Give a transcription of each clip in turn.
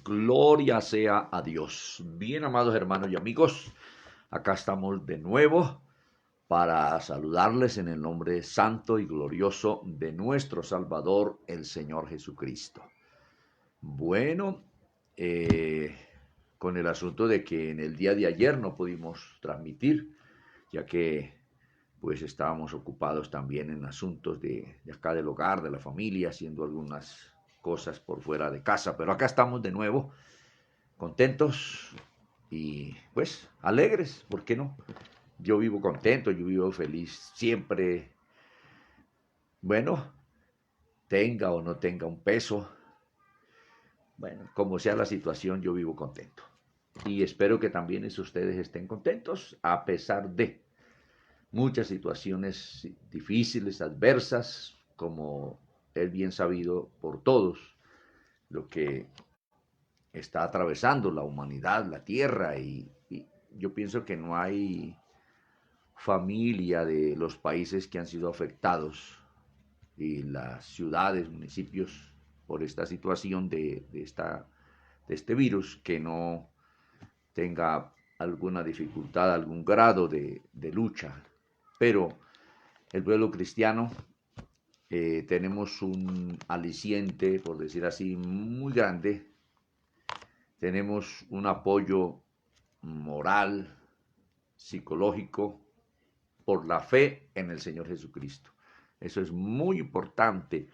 Gloria sea a Dios. Bien, amados hermanos y amigos, acá estamos de nuevo para saludarles en el nombre santo y glorioso de nuestro Salvador, el Señor Jesucristo. Bueno, eh, con el asunto de que en el día de ayer no pudimos transmitir, ya que pues estábamos ocupados también en asuntos de acá del hogar, de la familia, haciendo algunas cosas por fuera de casa, pero acá estamos de nuevo contentos y pues alegres, ¿por qué no? Yo vivo contento, yo vivo feliz siempre. Bueno, tenga o no tenga un peso, bueno, como sea la situación, yo vivo contento. Y espero que también ustedes estén contentos a pesar de muchas situaciones difíciles, adversas, como es bien sabido por todos, lo que está atravesando la humanidad, la tierra, y yo pienso que no hay familia de los países que han sido afectados y las ciudades, municipios por esta situación de este virus que no tenga alguna dificultad, algún grado de lucha. Pero el pueblo cristiano tenemos un aliciente, por decir así, muy grande. Tenemos un apoyo moral, psicológico, por la fe en el Señor Jesucristo. Eso es muy importante.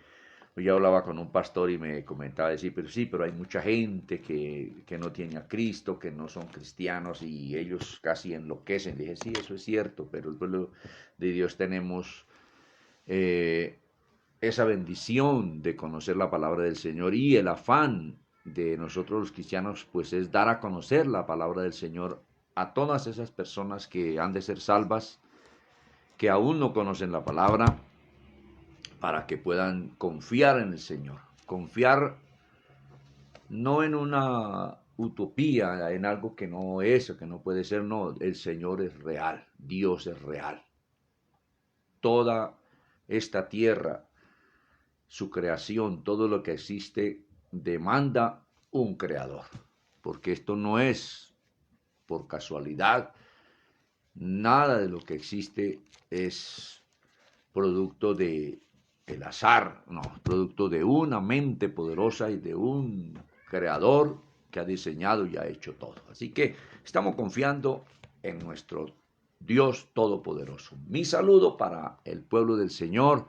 Yo hablaba con un pastor y me comentaba decir, pero sí, pero hay mucha gente que no tiene a Cristo, que no son cristianos y ellos casi enloquecen. Dije, sí, eso es cierto, pero el pueblo de Dios tenemos esa bendición de conocer la palabra del Señor, y el afán de nosotros los cristianos pues es dar a conocer la palabra del Señor a todas esas personas que han de ser salvas, que aún no conocen la palabra, para que puedan confiar en el Señor. Confiar no en una utopía, en algo que no es o que no puede ser, no, el Señor es real, Dios es real. Toda esta tierra, su creación, todo lo que existe, demanda un creador, porque esto no es por casualidad, nada de lo que existe es producto de el azar, no, producto de una mente poderosa y de un creador que ha diseñado y ha hecho todo. Así que estamos confiando en nuestro Dios Todopoderoso. Mi saludo para el pueblo del Señor.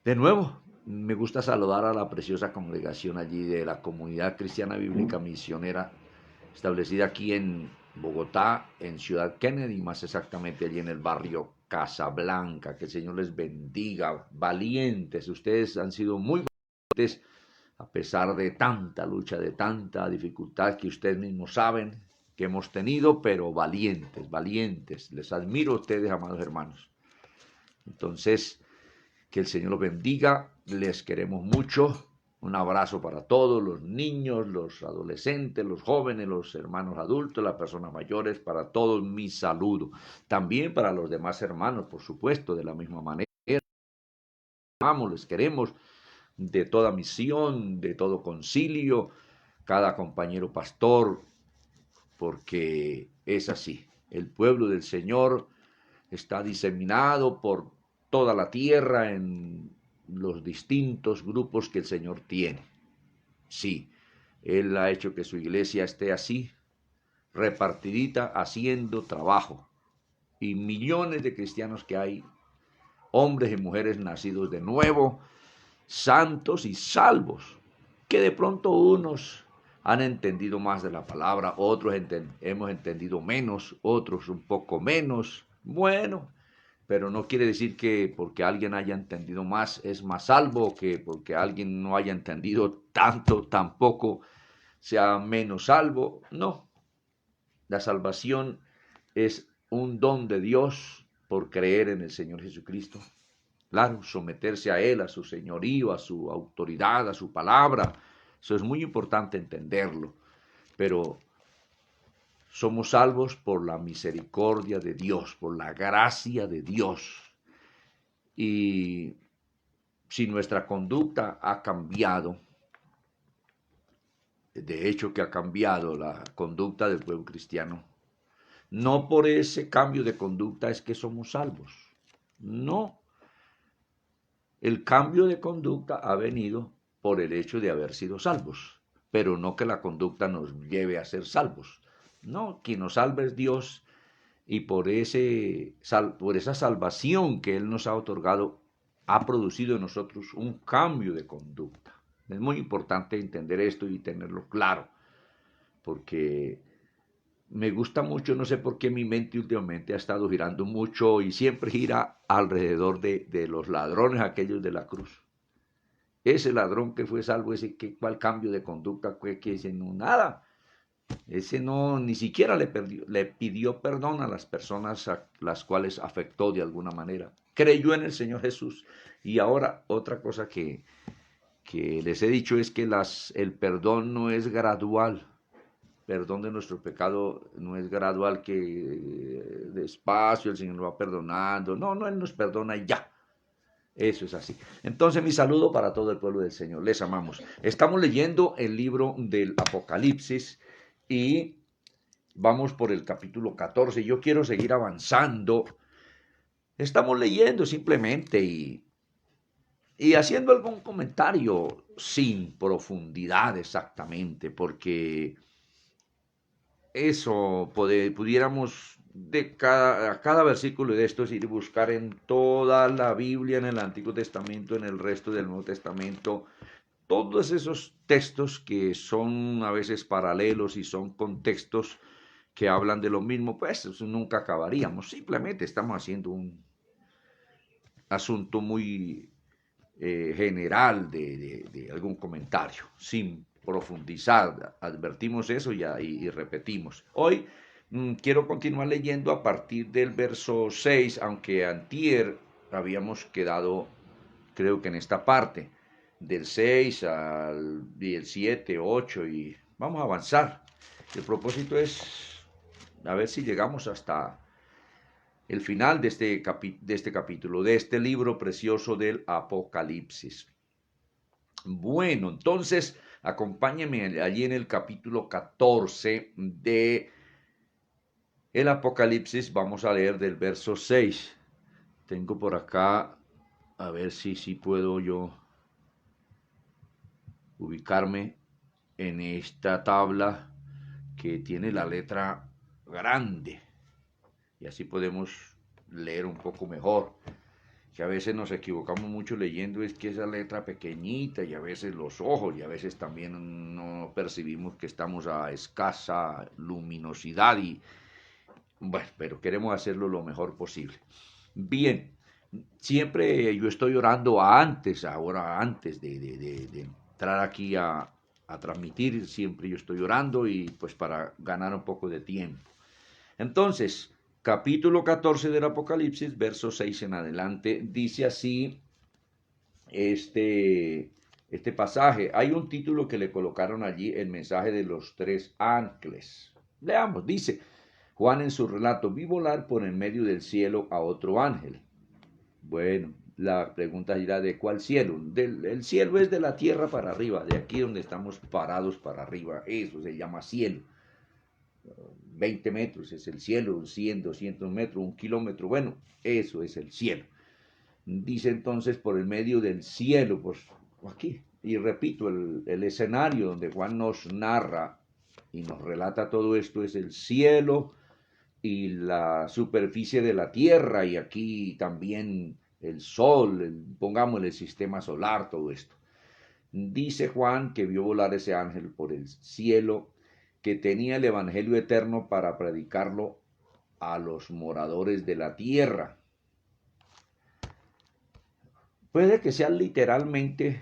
De nuevo, me gusta saludar a la preciosa congregación allí de la Comunidad Cristiana Bíblica Misionera, establecida aquí en Bogotá, en Ciudad Kennedy, más exactamente allí en el barrio Casablanca. Que el Señor les bendiga, valientes. Ustedes han sido muy valientes a pesar de tanta lucha, de tanta dificultad que ustedes mismos saben que hemos tenido, pero valientes, valientes. Les admiro a ustedes, amados hermanos. Entonces, que el Señor los bendiga, les queremos mucho. Un abrazo para todos, los niños, los adolescentes, los jóvenes, los hermanos adultos, las personas mayores, para todos mi saludo. También para los demás hermanos, por supuesto, de la misma manera. Amamos, les queremos de toda misión, de todo concilio, cada compañero pastor, porque es así. El pueblo del Señor está diseminado por toda la tierra en los distintos grupos que el Señor tiene. Sí, Él ha hecho que su iglesia esté así, repartidita, haciendo trabajo. Y millones de cristianos que hay, hombres y mujeres nacidos de nuevo, santos y salvos, que de pronto unos han entendido más de la palabra, otros hemos entendido menos, otros un poco menos. Bueno, pero no quiere decir que porque alguien haya entendido más es más salvo, que porque alguien no haya entendido tanto tampoco sea menos salvo. No, la salvación es un don de Dios por creer en el Señor Jesucristo. Claro, someterse a Él, a su señorío, a su autoridad, a su palabra. Eso es muy importante entenderlo. Pero somos salvos por la misericordia de Dios, por la gracia de Dios. Y si nuestra conducta ha cambiado, de hecho que ha cambiado la conducta del pueblo cristiano. No por ese cambio de conducta es que somos salvos. No. El cambio de conducta ha venido por el hecho de haber sido salvos, pero no que la conducta nos lleve a ser salvos. No, quien nos salva es Dios y por esa salvación que Él nos ha otorgado, ha producido en nosotros un cambio de conducta. Es muy importante entender esto y tenerlo claro, porque me gusta mucho, no sé por qué mi mente últimamente ha estado girando mucho y siempre gira alrededor de los ladrones aquellos de la cruz. Ese ladrón que fue salvo, ¿cuál cambio de conducta? Que dice, no, nada. Ese no, ni siquiera le pidió perdón a las personas a las cuales afectó de alguna manera. Creyó en el Señor Jesús. Y ahora otra cosa que les he dicho es que el perdón no es gradual. Perdón de nuestro pecado no es gradual, que despacio el Señor nos va perdonando. No, no, Él nos perdona y ya. Eso es así. Entonces, mi saludo para todo el pueblo del Señor. Les amamos. Estamos leyendo el libro del Apocalipsis y vamos por el capítulo 14. Yo quiero seguir avanzando. Estamos leyendo simplemente y haciendo algún comentario sin profundidad exactamente, porque eso pudiéramos a cada versículo de estos ir a buscar en toda la Biblia, en el Antiguo Testamento, en el resto del Nuevo Testamento, todos esos textos que son a veces paralelos y son contextos que hablan de lo mismo, pues nunca acabaríamos. Simplemente estamos haciendo un asunto muy general de algún comentario, sin profundizar. Advertimos eso y repetimos. Hoy quiero continuar leyendo a partir del verso 6, aunque antier habíamos quedado, creo que en esta parte, del 6 al 7, 8, y vamos a avanzar. El propósito es a ver si llegamos hasta el final de este capítulo, de este libro precioso del Apocalipsis. Bueno, entonces acompáñenme allí en el capítulo 14 de el Apocalipsis. Vamos a leer del verso 6. Tengo por acá, a ver si puedo yo ubicarme en esta tabla que tiene la letra grande. Y así podemos leer un poco mejor. Que a veces nos equivocamos mucho leyendo, es que esa letra pequeñita, y a veces los ojos, y a veces también no percibimos que estamos a escasa luminosidad, y bueno, pero queremos hacerlo lo mejor posible. Bien, siempre yo estoy orando antes de entrar aquí a transmitir, siempre yo estoy orando y pues para ganar un poco de tiempo. Entonces, capítulo 14 del Apocalipsis, verso 6 en adelante, dice así este pasaje. Hay un título que le colocaron allí, el mensaje de los tres ángeles. Leamos, dice Juan en su relato, vi volar por en medio del cielo a otro ángel. Bueno, la pregunta dirá, ¿de cuál cielo? El cielo es de la tierra para arriba, de aquí donde estamos parados para arriba, eso se llama cielo. 20 metros es el cielo, 100, 200 metros, 1 kilómetro, bueno, eso es el cielo. Dice entonces por el medio del cielo, pues aquí, y repito, el escenario donde Juan nos narra y nos relata todo esto es el cielo y la superficie de la tierra, y aquí también el sol, pongamos el sistema solar, todo esto. Dice Juan que vio volar ese ángel por el cielo, que tenía el evangelio eterno para predicarlo a los moradores de la tierra. Puede que sea literalmente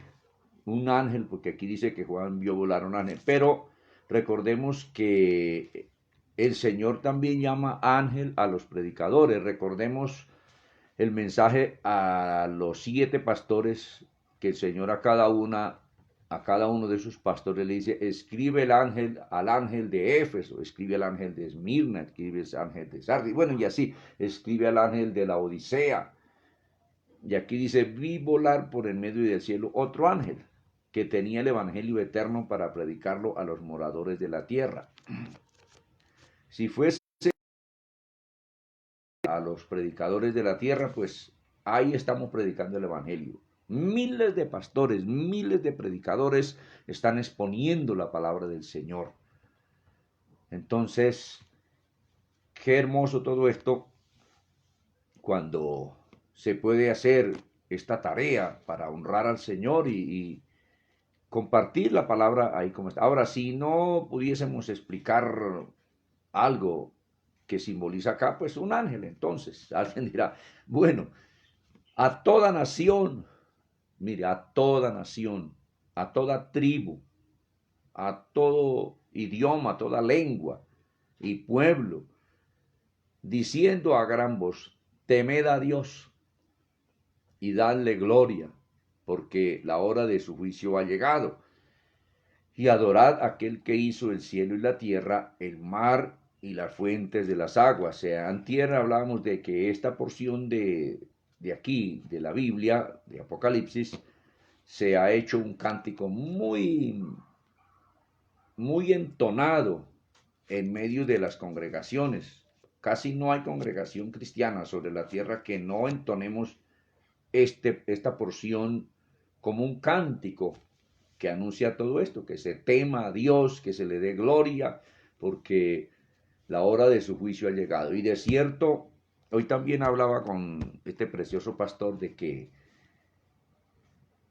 un ángel, porque aquí dice que Juan vio volar un ángel, pero recordemos que el Señor también llama ángel a los predicadores. Recordemos el mensaje a los 7 pastores que el Señor a cada uno de sus pastores le dice, escribe al ángel de Éfeso, escribe al ángel de Esmirna, escribe al ángel de Sardis, bueno, y así, escribe al ángel de la Odisea. Y aquí dice, vi volar por el medio del cielo otro ángel, que tenía el Evangelio eterno para predicarlo a los moradores de la tierra. Si fuese a los predicadores de la tierra, pues ahí estamos predicando el Evangelio. Miles de pastores, miles de predicadores están exponiendo la palabra del Señor. Entonces, qué hermoso todo esto cuando se puede hacer esta tarea para honrar al Señor y compartir la palabra ahí como está. Ahora, si no pudiésemos explicar algo que simboliza acá, pues un ángel, entonces alguien dirá, bueno, a toda nación, mire, a toda nación, a toda tribu, a todo idioma, a toda lengua y pueblo, diciendo a gran voz, temed a Dios y dadle gloria, porque la hora de su juicio ha llegado. Y adorad a aquel que hizo el cielo y la tierra, el mar y las fuentes de las aguas. O sea, antier hablábamos de que esta porción de aquí, de la Biblia, de Apocalipsis, se ha hecho un cántico muy entonado en medio de las congregaciones. Casi no hay congregación cristiana sobre la tierra que no entonemos esta porción como un cántico que anuncia todo esto, que se tema a Dios, que se le dé gloria, porque la hora de su juicio ha llegado. Y de cierto, hoy también hablaba con este precioso pastor de que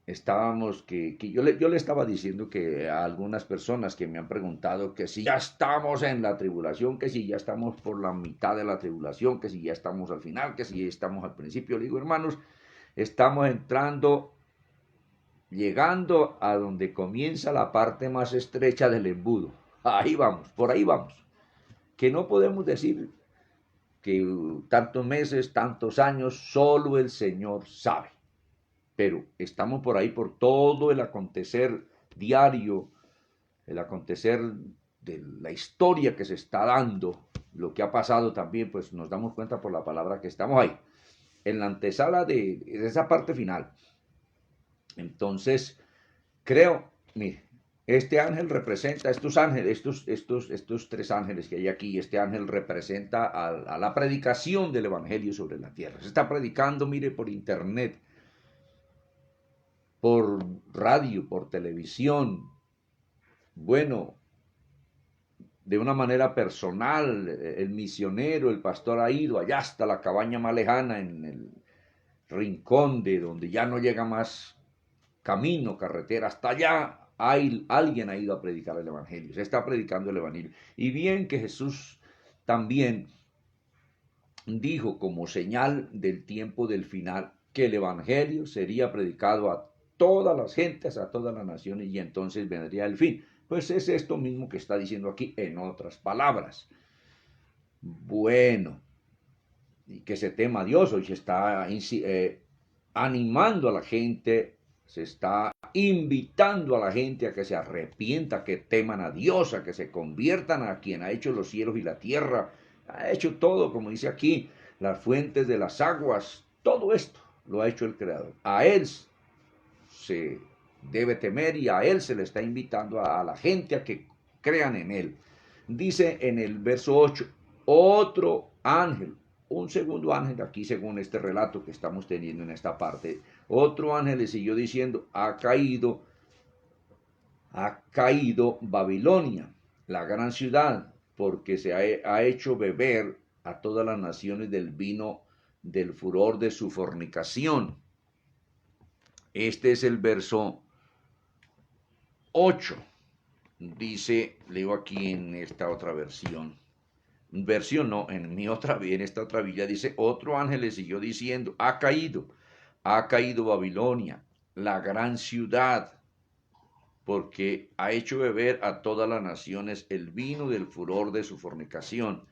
estábamos, que yo le estaba diciendo que a algunas personas que me han preguntado que si ya estamos en la tribulación, que si ya estamos por la mitad de la tribulación, que si ya estamos al final, que si ya estamos al principio, le digo, hermanos, estamos llegando a donde comienza la parte más estrecha del embudo. Ahí vamos, por ahí vamos. Que no podemos decir que tantos meses, tantos años, solo el Señor sabe. Pero estamos por ahí por todo el acontecer diario, el acontecer de la historia que se está dando, lo que ha pasado también, pues nos damos cuenta por la palabra que estamos ahí, en la antesala de esa parte final. Entonces, creo, mire, este ángel representa, estos ángeles, estos tres ángeles que hay aquí, este ángel representa a la predicación del Evangelio sobre la tierra. Se está predicando, mire, por internet, por radio, por televisión, bueno, de una manera personal, el misionero, el pastor ha ido allá hasta la cabaña más lejana, en el rincón de donde ya no llega más camino, carretera, hasta allá alguien ha ido a predicar el Evangelio, se está predicando el Evangelio. Y bien que Jesús también dijo como señal del tiempo del final que el Evangelio sería predicado a todas las gentes, a todas las naciones, y entonces vendría el fin. Pues es esto mismo que está diciendo aquí en otras palabras. Bueno, y que se tema a Dios, hoy se está animando a la gente, se está invitando a la gente a que se arrepienta, que teman a Dios, a que se conviertan a quien ha hecho los cielos y la tierra, ha hecho todo, como dice aquí, las fuentes de las aguas, todo esto lo ha hecho el Creador. A Él se debe temer y a Él se le está invitando a la gente a que crean en Él. Dice en el verso 8, otro ángel, un segundo ángel aquí según este relato que estamos teniendo en esta parte, otro ángel le siguió diciendo, ha caído Babilonia, la gran ciudad, porque se ha hecho beber a todas las naciones del vino del furor de su fornicación. Este es el verso 8. Dice, leo aquí en esta otra versión no, en esta otra Biblia dice, otro ángel le siguió diciendo, ha caído Babilonia, la gran ciudad, porque ha hecho beber a todas las naciones el vino del furor de su fornicación.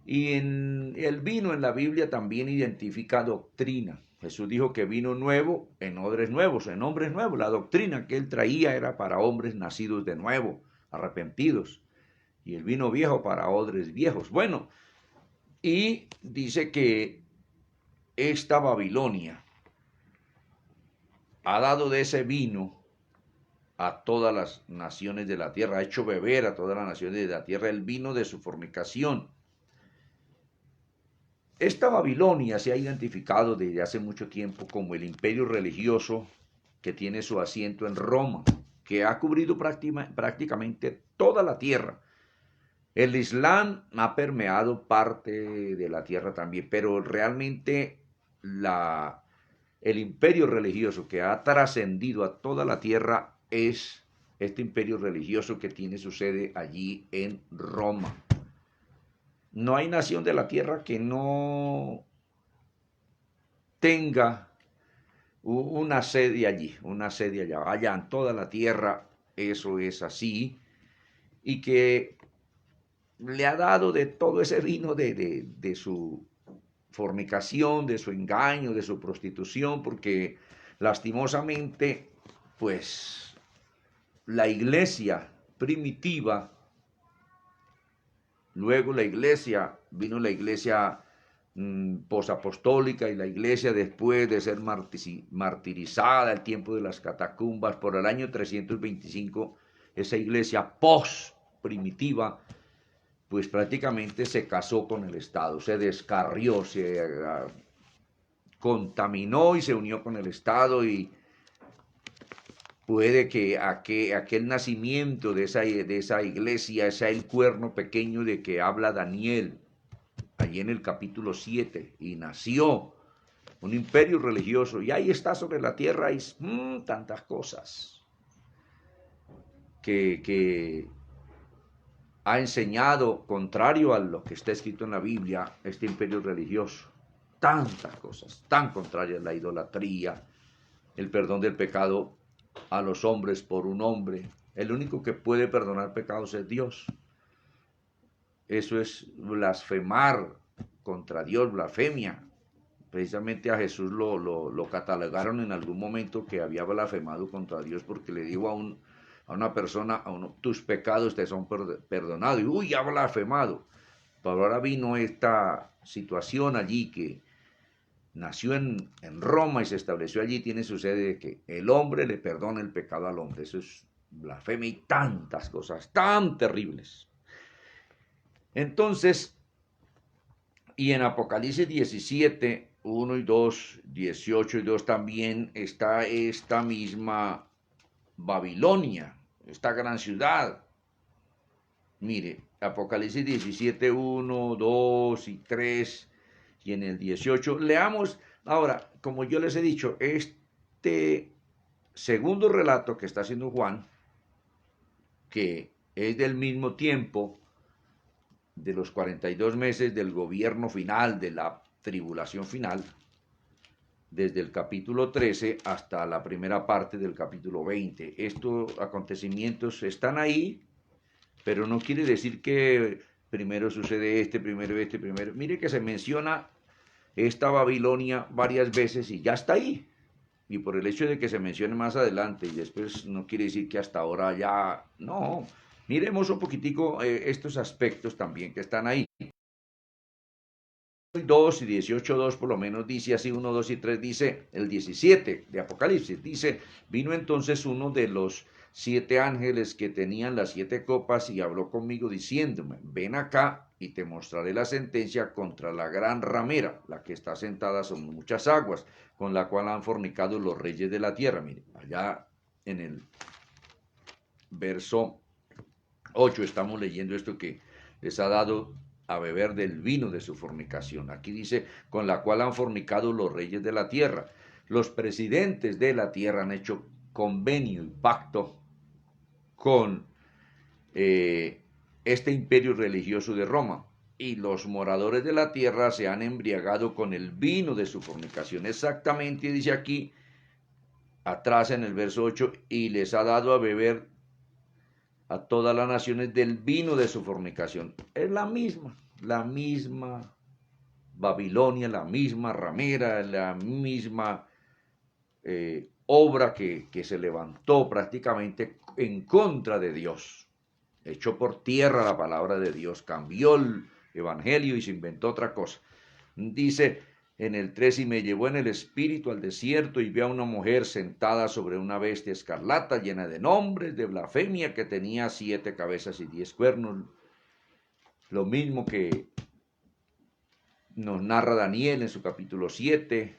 Y el vino en la Biblia también identifica doctrina. Jesús dijo que vino nuevo en odres nuevos, en hombres nuevos. La doctrina que él traía era para hombres nacidos de nuevo, arrepentidos. Y el vino viejo para odres viejos. Bueno, y dice que esta Babilonia ha dado de ese vino a todas las naciones de la tierra, ha hecho beber a todas las naciones de la tierra el vino de su fornicación. Esta Babilonia se ha identificado desde hace mucho tiempo como el imperio religioso que tiene su asiento en Roma, que ha cubrido prácticamente toda la tierra. El Islam ha permeado parte de la tierra también, pero realmente el imperio religioso que ha trascendido a toda la tierra es este imperio religioso que tiene su sede allí en Roma. No hay nación de la tierra que no tenga una sede allí, una sede allá. Allá en toda la tierra eso es así. Y que le ha dado de todo ese vino de su fornicación, de su engaño, de su prostitución, porque lastimosamente, pues, la iglesia primitiva, luego vino la iglesia posapostólica y la iglesia después de ser martirizada, el tiempo de las catacumbas, por el año 325, esa iglesia post-primitiva, pues prácticamente se casó con el Estado, se descarrió, se contaminó y se unió con el Estado, y puede que aquel nacimiento de esa iglesia sea el cuerno pequeño de que habla Daniel, allí en el capítulo 7, y nació un imperio religioso, y ahí está sobre la tierra, y tantas cosas que ha enseñado, contrario a lo que está escrito en la Biblia, este imperio religioso. Tantas cosas, tan contrarias: la idolatría, el perdón del pecado a los hombres por un hombre. El único que puede perdonar pecados es Dios. Eso es blasfemar contra Dios, blasfemia. Precisamente a Jesús lo catalogaron en algún momento que había blasfemado contra Dios, porque le dijo a una persona, tus pecados te son perdonados. Y uy, ha blasfemado. Pero ahora vino esta situación allí, que nació en Roma y se estableció allí, tiene su sede, de que el hombre le perdona el pecado al hombre. Eso es blasfemia, y tantas cosas tan terribles. Entonces, y en Apocalipsis 17, 1 y 2, 18 y 2 también está esta misma Babilonia, esta gran ciudad. Mire, Apocalipsis 17, 1, 2 y 3, y en el 18, leamos ahora, como yo les he dicho, este segundo relato que está haciendo Juan, que es del mismo tiempo de los 42 meses del gobierno final, de la tribulación final, desde el capítulo 13 hasta la primera parte del capítulo 20. Estos acontecimientos están ahí, pero no quiere decir que primero sucede primero. Mire que se menciona esta Babilonia varias veces y ya está ahí. Y por el hecho de que se mencione más adelante y después, no quiere decir que hasta ahora ya, no. Miremos un poquitico estos aspectos también que están ahí. 2 y 18:2 por lo menos dice así, 1, 2 y 3 dice, el 17 de Apocalipsis dice, vino entonces uno de los 7 ángeles que tenían las 7 copas y habló conmigo diciéndome, ven acá y te mostraré la sentencia contra la gran ramera, la que está sentada sobre muchas aguas, con la cual han fornicado los reyes de la tierra. Mire, allá en el verso 8 estamos leyendo esto, que les ha dado a beber del vino de su fornicación. Aquí dice, con la cual han fornicado los reyes de la tierra. Los presidentes de la tierra han hecho convenio y pacto con este imperio religioso de Roma, y los moradores de la tierra se han embriagado con el vino de su fornicación. Exactamente dice aquí, atrás en el verso 8, y les ha dado a beber a todas las naciones del vino de su fornicación. Es la misma Babilonia, la misma ramera, la misma obra que se levantó prácticamente en contra de Dios. Echó por tierra la palabra de Dios, cambió el evangelio y se inventó otra cosa. Dice, En el 3, y me llevó en el espíritu al desierto y vi a una mujer sentada sobre una bestia escarlata llena de nombres, de blasfemia, que tenía 7 cabezas y 10 cuernos. Lo mismo que nos narra Daniel en su capítulo 7.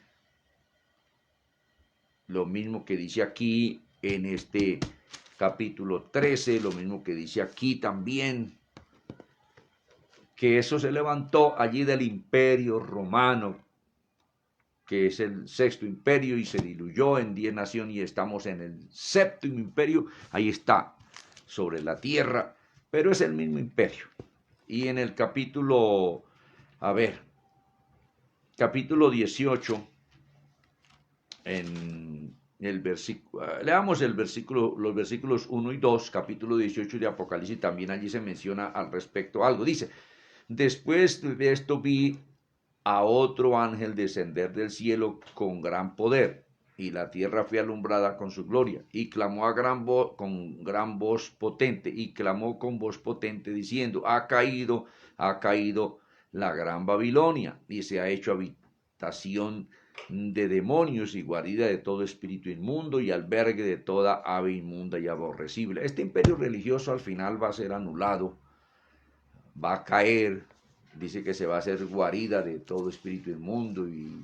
Lo mismo que dice aquí en este capítulo 13. Lo mismo que dice aquí también. Que eso se levantó allí del imperio romano, que es el 6º imperio, y se diluyó en 10 naciones, y estamos en el 7º imperio. Ahí está, sobre la tierra, pero es el mismo imperio. Y en el capítulo, capítulo 18, en el versículo, leamos el versículo, los versículos 1 y 2, capítulo 18 de Apocalipsis, también allí se menciona al respecto algo. Dice: después de esto vi a otro ángel descender del cielo con gran poder, y la tierra fue alumbrada con su gloria, y clamó con gran voz potente, y clamó con voz potente diciendo: ha caído la gran Babilonia, y se ha hecho habitación de demonios y guarida de todo espíritu inmundo y albergue de toda ave inmunda y aborrecible. Este imperio religioso al final va a ser anulado, va a caer. Dice que se va a hacer guarida de todo espíritu inmundo y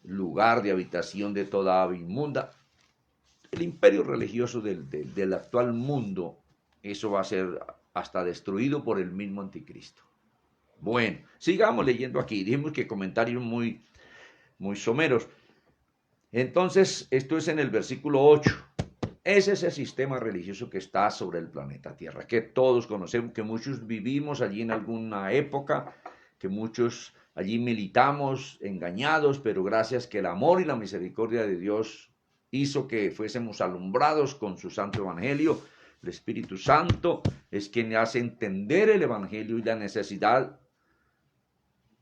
lugar de habitación de toda ave inmunda. El imperio religioso del actual mundo, eso va a ser hasta destruido por el mismo anticristo. Bueno, sigamos leyendo aquí. Dijimos que comentarios muy someros. Entonces, esto es en el versículo 8. Es ese sistema religioso que está sobre el planeta Tierra, que todos conocemos, que muchos vivimos allí en alguna época, que muchos allí militamos engañados, pero gracias que el amor y la misericordia de Dios hizo que fuésemos alumbrados con su santo evangelio. El Espíritu Santo es quien hace entender el evangelio y la necesidad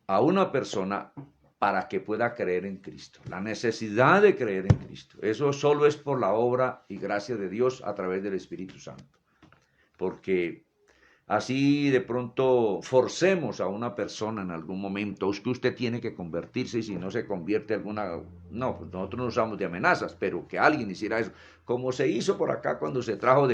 a una persona para que pueda creer en Cristo. La necesidad de creer en Cristo. Eso solo es por la obra y gracia de Dios a través del Espíritu Santo. Porque así de pronto forcemos a una persona en algún momento, es que usted tiene que convertirse, y si no se convierte alguna... No, pues nosotros no usamos de amenazas, pero que alguien hiciera eso, como se hizo por acá cuando se trajo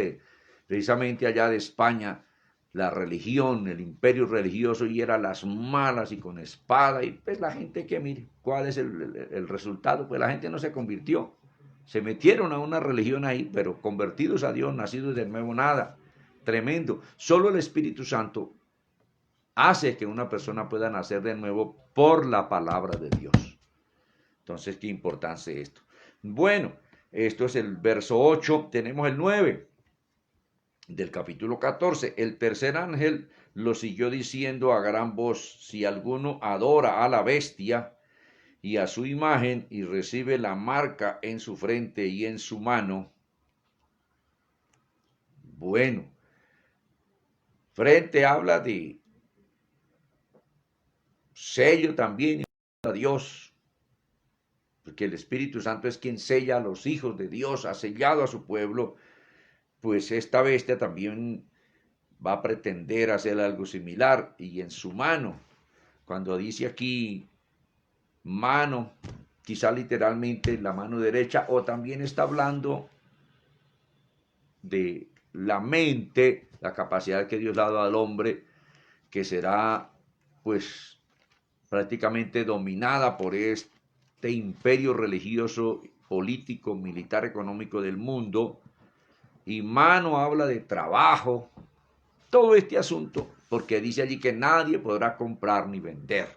precisamente allá de España, la religión, el imperio religioso, y era las malas y con espada, y pues la gente, que mire, ¿cuál es el resultado? Pues la gente no se convirtió, se metieron a una religión ahí, pero convertidos a Dios, nacidos de nuevo, nada. Tremendo. Solo el Espíritu Santo hace que una persona pueda nacer de nuevo por la palabra de Dios. Entonces, qué importancia es esto. Bueno, esto es el verso 8, tenemos el 9 del capítulo 14. El tercer ángel lo siguió diciendo a gran voz: si alguno adora a la bestia y a su imagen y recibe la marca en su frente y en su mano. Bueno, frente habla de sello también a Dios, porque el Espíritu Santo es quien sella a los hijos de Dios, ha sellado a su pueblo. Pues esta bestia también va a pretender hacer algo similar, y en su mano, cuando dice aquí mano, quizá literalmente la mano derecha, o también está hablando de la mente, la capacidad que Dios ha dado al hombre, que será pues prácticamente dominada por este imperio religioso, político, militar, económico del mundo. Y mano habla de trabajo, todo este asunto, porque dice allí que nadie podrá comprar ni vender.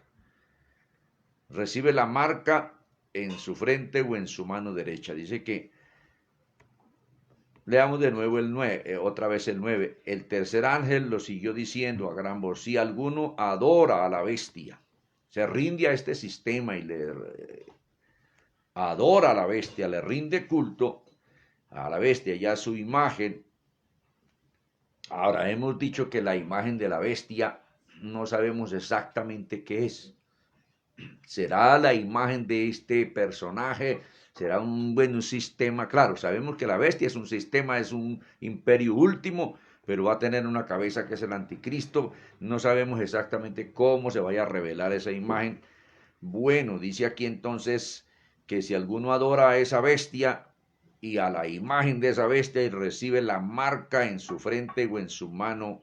Recibe la marca en su frente o en su mano derecha. Dice que, leamos de nuevo el 9, otra vez el 9. El tercer ángel lo siguió diciendo a gran voz: si alguno adora a la bestia, se rinde a este sistema y le adora a la bestia, le rinde culto a la bestia y a su imagen. Ahora, hemos dicho que la imagen de la bestia no sabemos exactamente qué es. ¿Será la imagen de este personaje? ¿Será un sistema? Claro, sabemos que la bestia es un sistema, es un imperio último, pero va a tener una cabeza que es el anticristo. No sabemos exactamente cómo se vaya a revelar esa imagen. Bueno, dice aquí entonces que si alguno adora a esa bestia y a la imagen de esa bestia y recibe la marca en su frente o en su mano,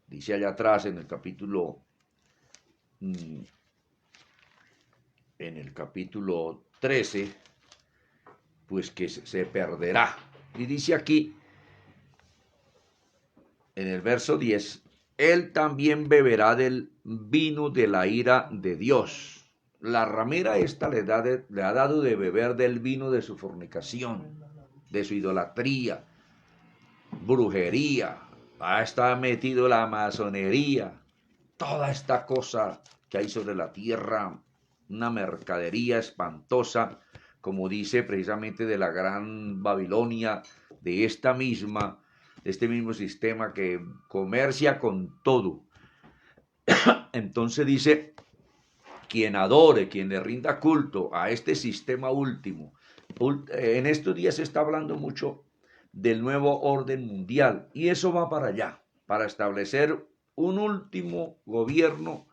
dice allá atrás en el capítulo mm, 13, pues que se perderá. Y dice aquí en el verso 10, él también beberá del vino de la ira de Dios. La ramera esta le ha dado de beber del vino de su fornicación, de su idolatría, brujería. Está metido la masonería, toda esta cosa que hay sobre la tierra, una mercadería espantosa, como dice precisamente de la gran Babilonia, de este mismo sistema que comercia con todo. Entonces dice, quien adore, quien le rinda culto a este sistema último, en estos días se está hablando mucho del nuevo orden mundial y eso va para allá, para establecer un último gobierno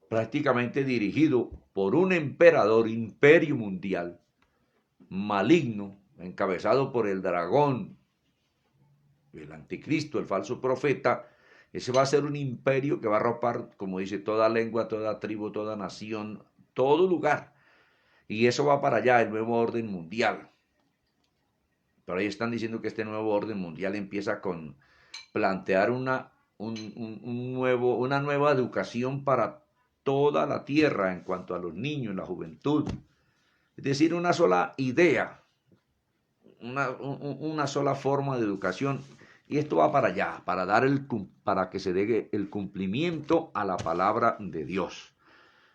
prácticamente dirigido por un emperador, imperio mundial, maligno, encabezado por el dragón, el anticristo, el falso profeta. Ese va a ser un imperio que va a arropar, como dice, toda lengua, toda tribu, toda nación, todo lugar. Y eso va para allá, el nuevo orden mundial. Pero ahí están diciendo que este nuevo orden mundial empieza con plantear una nueva educación para toda la tierra en cuanto a los niños, la juventud. Es decir, una sola idea, una sola forma de educación. Y esto va para allá, para que se dé el cumplimiento a la palabra de Dios.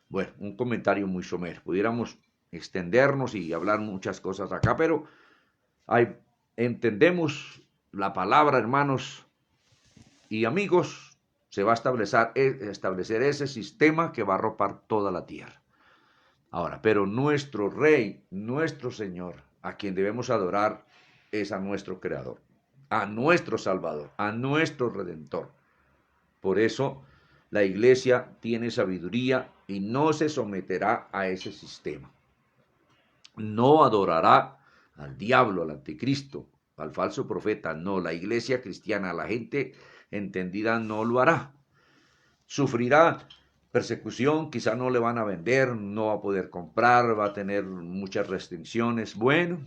Bueno, un comentario muy somero. Pudiéramos extendernos y hablar muchas cosas acá, pero entendemos la palabra, hermanos y amigos, se va a establecer ese sistema que va a arropar toda la tierra. Ahora, pero nuestro Rey, nuestro Señor, a quien debemos adorar, es a nuestro Creador, a nuestro Salvador, a nuestro Redentor. Por eso la iglesia tiene sabiduría y no se someterá a ese sistema. No adorará al diablo, al anticristo, al falso profeta. No, la iglesia cristiana, la gente entendida no lo hará. Sufrirá persecución, quizá no le van a vender, no va a poder comprar, va a tener muchas restricciones. Bueno,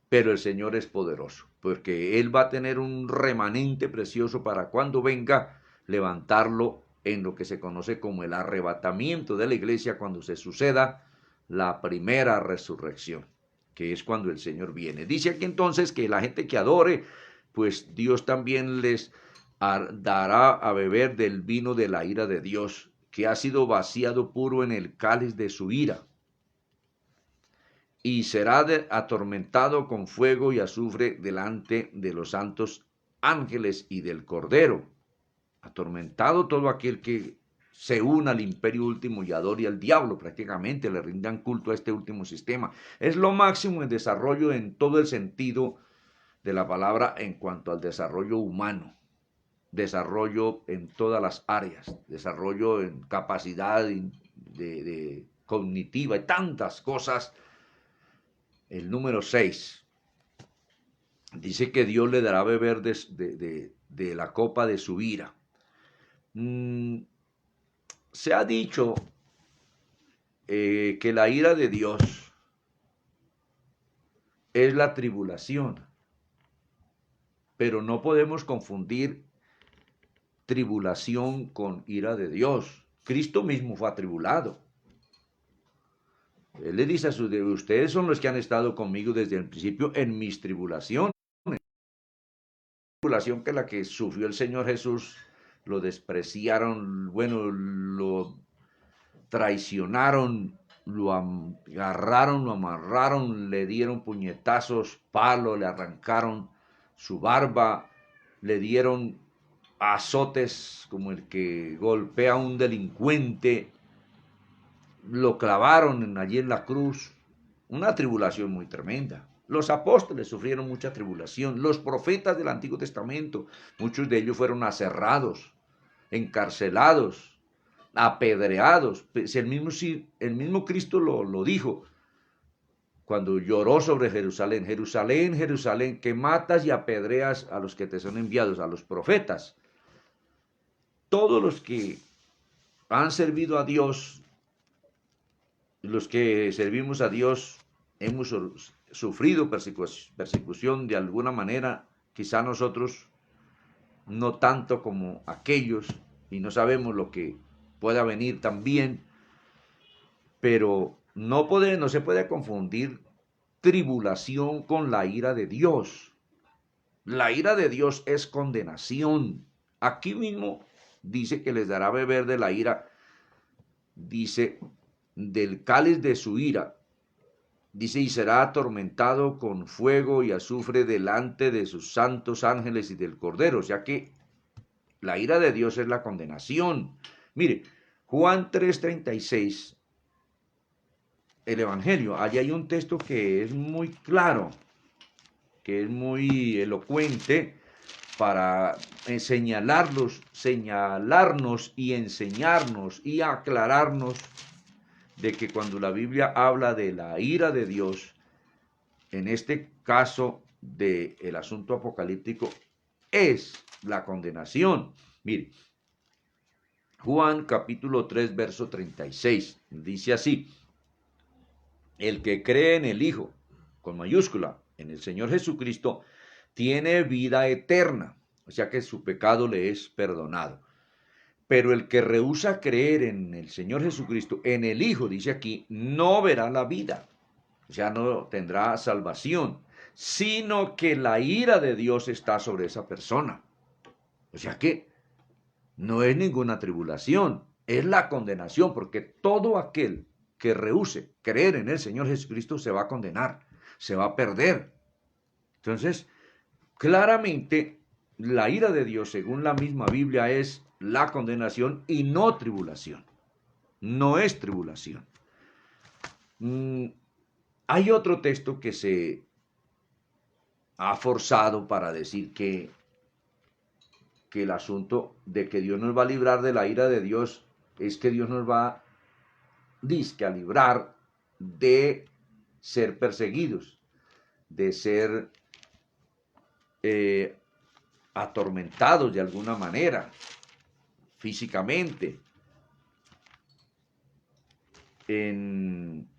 pero el Señor es poderoso, porque Él va a tener un remanente precioso para cuando venga levantarlo en lo que se conoce como el arrebatamiento de la iglesia, cuando se suceda la primera resurrección, que es cuando el Señor viene. Dice aquí entonces que la gente que adore, pues Dios también les dará a beber del vino de la ira de Dios, que ha sido vaciado puro en el cáliz de su ira, y será atormentado con fuego y azufre delante de los santos ángeles y del Cordero. Atormentado todo aquel que se una al imperio último y adore al diablo, prácticamente le rindan culto a este último sistema. Es lo máximo en desarrollo en todo el sentido de la palabra en cuanto al desarrollo humano, desarrollo en todas las áreas, desarrollo en capacidad de cognitiva y tantas cosas. El número 6 dice que Dios le dará a beber de la copa de su ira. Se ha dicho que la ira de Dios es la tribulación, pero no podemos confundir tribulación con ira de Dios. Cristo mismo fue atribulado. Él le dice a sus ustedes son los que han estado conmigo desde el principio en mis tribulaciones. Tribulación que la que sufrió el Señor Jesús, lo despreciaron, bueno, lo traicionaron, lo agarraron, lo amarraron, le dieron puñetazos, palos, le arrancaron su barba, le dieron azotes como el que golpea a un delincuente, lo clavaron allí en la cruz, una tribulación muy tremenda. Los apóstoles sufrieron mucha tribulación, los profetas del Antiguo Testamento, muchos de ellos fueron aserrados, encarcelados, apedreados. Pues el mismo Cristo lo dijo cuando lloró sobre Jerusalén. Jerusalén, Jerusalén, que matas y apedreas a los que te son enviados, a los profetas. Todos los que han servido a Dios, los que servimos a Dios, hemos sufrido persecución de alguna manera, quizá nosotros no tanto como aquellos, y no sabemos lo que pueda venir también, pero no se puede confundir tribulación con la ira de Dios. La ira de Dios es condenación. Aquí mismo dice que les dará beber de la ira, dice, del cáliz de su ira. Dice, y será atormentado con fuego y azufre delante de sus santos ángeles y del Cordero. O sea que la ira de Dios es la condenación. Mire, Juan 3:36, el Evangelio, allí hay un texto que es muy claro, que es muy elocuente para señalarnos y enseñarnos y aclararnos de que cuando la Biblia habla de la ira de Dios, en este caso del asunto apocalíptico, es la condenación. Mire, Juan capítulo 3, verso 36, dice así: el que cree en el Hijo, con mayúscula, en el Señor Jesucristo, tiene vida eterna, o sea que su pecado le es perdonado. Pero el que rehúsa creer en el Señor Jesucristo, en el Hijo, dice aquí, no verá la vida, o sea, no tendrá salvación, sino que la ira de Dios está sobre esa persona. O sea que no es ninguna tribulación, es la condenación, porque todo aquel que rehúse creer en el Señor Jesucristo se va a condenar, se va a perder. Entonces, claramente, la ira de Dios, según la misma Biblia, es la condenación y no tribulación. No es tribulación. Hay otro texto que se ha forzado para decir que el asunto de que Dios nos va a librar de la ira de Dios es que Dios nos va a librar de ser perseguidos, de ser atormentados de alguna manera, físicamente. En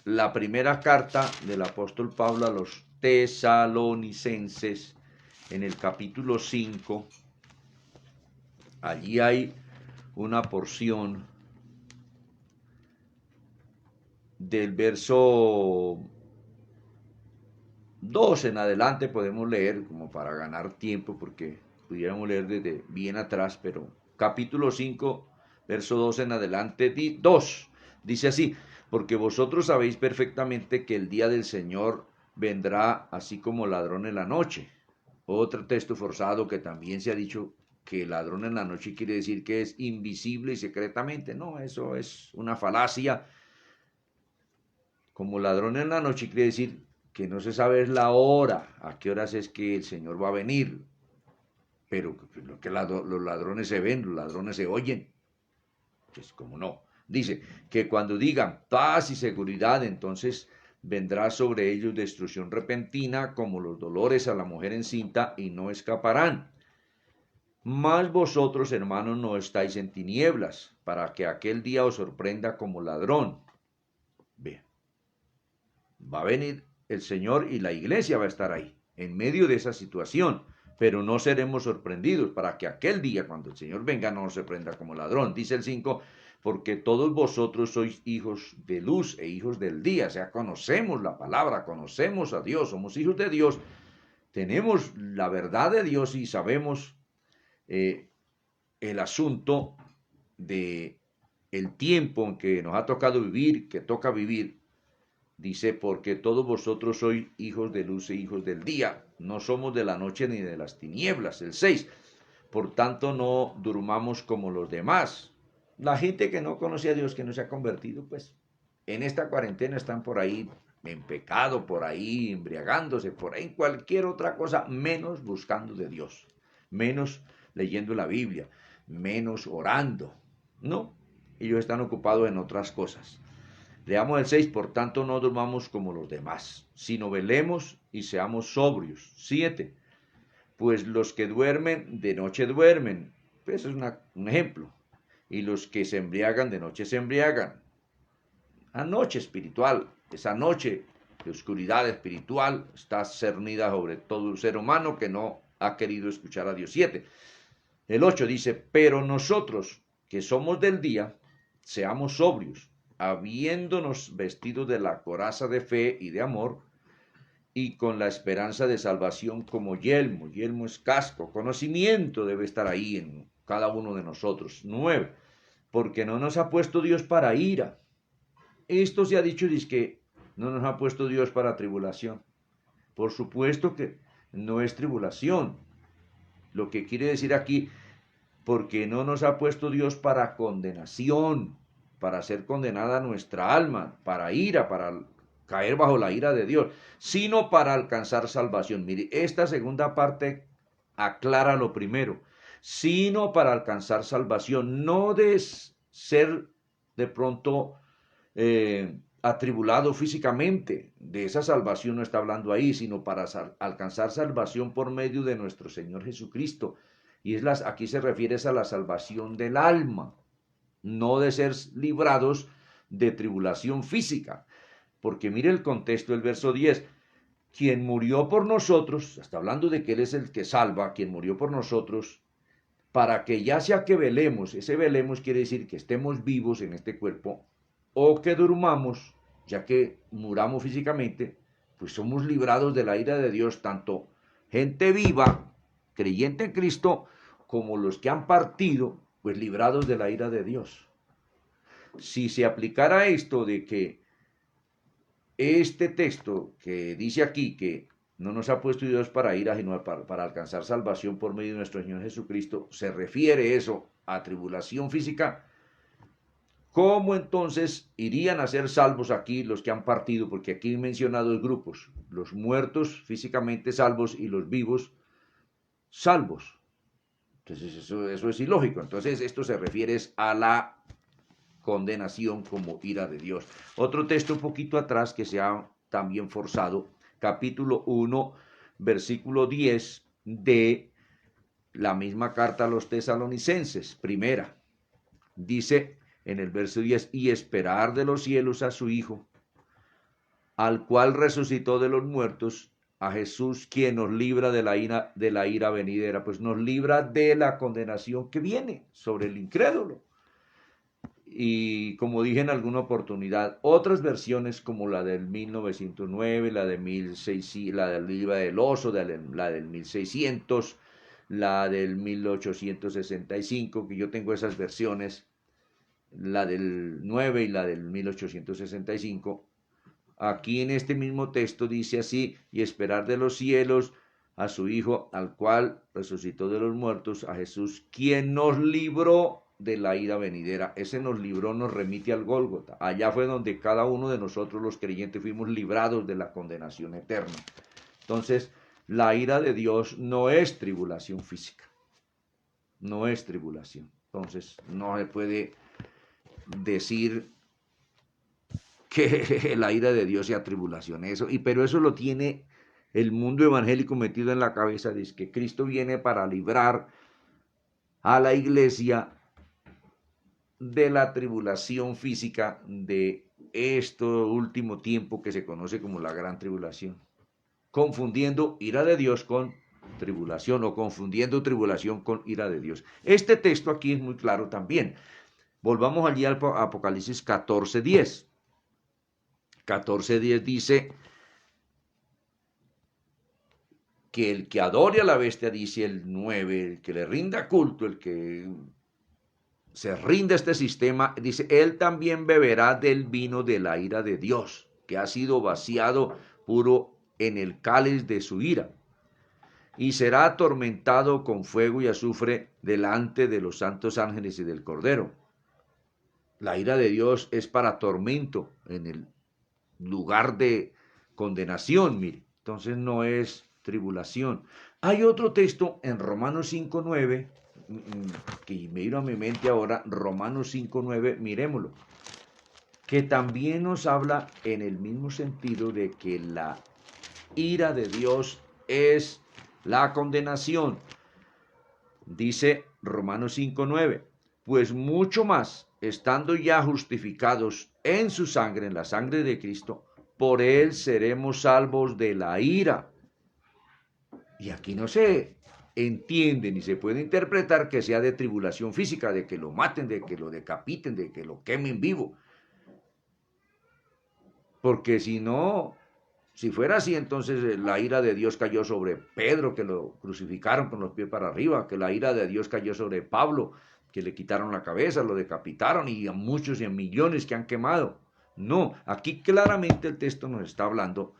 la primera carta del apóstol Pablo a los tesalonicenses, en el capítulo 5, allí hay una porción del verso 2 en adelante, podemos leer como para ganar tiempo, porque pudiéramos leer desde bien atrás, pero capítulo 5, verso 2 en adelante, 2, dice así: porque vosotros sabéis perfectamente que el día del Señor vendrá así como ladrón en la noche. Otro texto forzado que también se ha dicho que ladrón en la noche quiere decir que es invisible y secretamente. No, eso es una falacia. Como ladrón en la noche quiere decir que no se sabe la hora, a qué horas es que el Señor va a venir. Pero que los ladrones se ven, los ladrones se oyen. Pues como no. Dice que cuando digan paz y seguridad, entonces vendrá sobre ellos destrucción repentina, como los dolores a la mujer encinta, y no escaparán. Mas vosotros, hermanos, no estáis en tinieblas, para que aquel día os sorprenda como ladrón. Bien, va a venir el Señor y la iglesia va a estar ahí, en medio de esa situación, pero no seremos sorprendidos, para que aquel día, cuando el Señor venga, no nos sorprenda como ladrón. Dice el 5, porque todos vosotros sois hijos de luz e hijos del día, o sea, conocemos la palabra, conocemos a Dios, somos hijos de Dios, tenemos la verdad de Dios y sabemos el asunto de el tiempo en que nos ha tocado vivir, que toca vivir. Dice, porque todos vosotros sois hijos de luz e hijos del día, no somos de la noche ni de las tinieblas. El 6, por tanto no durmamos como los demás. La gente que no conoce a Dios, que no se ha convertido, pues en esta cuarentena están por ahí en pecado, por ahí embriagándose, por ahí en cualquier otra cosa, menos buscando de Dios, menos leyendo la Biblia, menos orando. No, ellos están ocupados en otras cosas. Leamos el 6, por tanto no durmamos como los demás, sino velemos y seamos sobrios. 7, pues los que duermen de noche duermen. Eso es un ejemplo. Y los que se embriagan de noche se embriagan. Anoche espiritual, esa noche de oscuridad espiritual está cernida sobre todo un ser humano que no ha querido escuchar a Dios. 7. El 8 dice, pero nosotros que somos del día, seamos sobrios, habiéndonos vestido de la coraza de fe y de amor, y con la esperanza de salvación como yelmo. Yelmo es casco, conocimiento debe estar ahí en cada uno de nosotros. 9. Porque no nos ha puesto Dios para ira. Esto se ha dicho, dice que no nos ha puesto Dios para tribulación. Por supuesto que no es tribulación. Lo que quiere decir aquí, porque no nos ha puesto Dios para condenación, para ser condenada nuestra alma, para ira, para caer bajo la ira de Dios, sino para alcanzar salvación. Mire, esta segunda parte aclara lo primero, sino para alcanzar salvación, no de ser de pronto atribulado físicamente, de esa salvación no está hablando ahí, sino para alcanzar salvación por medio de nuestro Señor Jesucristo. Y aquí se refiere a la salvación del alma, no de ser librados de tribulación física. Porque mire el contexto del verso 10, quien murió por nosotros, está hablando de que Él es el que salva, quien murió por nosotros, para que ya sea que velemos, ese velemos quiere decir que estemos vivos en este cuerpo, o que durmamos, ya que muramos físicamente, pues somos librados de la ira de Dios, tanto gente viva, creyente en Cristo, como los que han partido, pues librados de la ira de Dios. Si se aplicara esto de que este texto que dice aquí que no nos ha puesto Dios para ira, sino para alcanzar salvación por medio de nuestro Señor Jesucristo, se refiere eso a tribulación física, ¿cómo entonces irían a ser salvos aquí los que han partido? Porque aquí menciona dos grupos, los muertos físicamente salvos y los vivos salvos. Entonces eso es ilógico. Entonces esto se refiere a la condenación como ira de Dios. Otro texto un poquito atrás que se ha también forzado, capítulo 1, versículo 10 de la misma carta a los tesalonicenses, primera. Dice en el verso 10, y esperar de los cielos a su Hijo, al cual resucitó de los muertos, a Jesús, quien nos libra de la ira venidera, pues nos libra de la condenación que viene sobre el incrédulo. Y como dije en alguna oportunidad, otras versiones como la del 1909, la de 1600, la del libro del oso, la del 1600, la del 1865, que yo tengo esas versiones, la del 9 y la del 1865, aquí en este mismo texto dice así, y esperar de los cielos a su Hijo, al cual resucitó de los muertos, a Jesús, quien nos libró de la ira venidera. Ese nos libró, nos remite al Gólgota. Allá fue donde cada uno de nosotros los creyentes fuimos librados de la condenación eterna. Entonces, la ira de Dios no es tribulación física. No es tribulación. Entonces, no se puede decir que la ira de Dios sea tribulación. Pero eso lo tiene el mundo evangélico metido en la cabeza. Dice que Cristo viene para librar a la iglesia de la tribulación física de este último tiempo que se conoce como la gran tribulación, confundiendo ira de Dios con tribulación o confundiendo tribulación con ira de Dios. Este texto aquí es muy claro también. Volvamos allí al Apocalipsis 14:10. 14:10 dice que el que adore a la bestia, dice el 9, el que le rinda culto, el que se rinde a este sistema, dice, él también beberá del vino de la ira de Dios, que ha sido vaciado puro en el cáliz de su ira, y será atormentado con fuego y azufre delante de los santos ángeles y del Cordero. La ira de Dios es para tormento en el lugar de condenación, mire. Entonces no es tribulación. Hay otro texto en Romanos 5:9 que me vino a mi mente ahora, Romanos 5:9, miremoslo, que también nos habla en el mismo sentido de que la ira de Dios es la condenación. Dice Romanos 5:9, pues mucho más, estando ya justificados en su sangre, en la sangre de Cristo, por él seremos salvos de la ira. Y aquí no se entiende ni se puede interpretar que sea de tribulación física, de que lo maten, de que lo decapiten, de que lo quemen vivo. Porque si no, si fuera así, entonces la ira de Dios cayó sobre Pedro, que lo crucificaron con los pies para arriba, que la ira de Dios cayó sobre Pablo, que le quitaron la cabeza, lo decapitaron, y a muchos y a millones que han quemado. No, aquí claramente el texto nos está hablando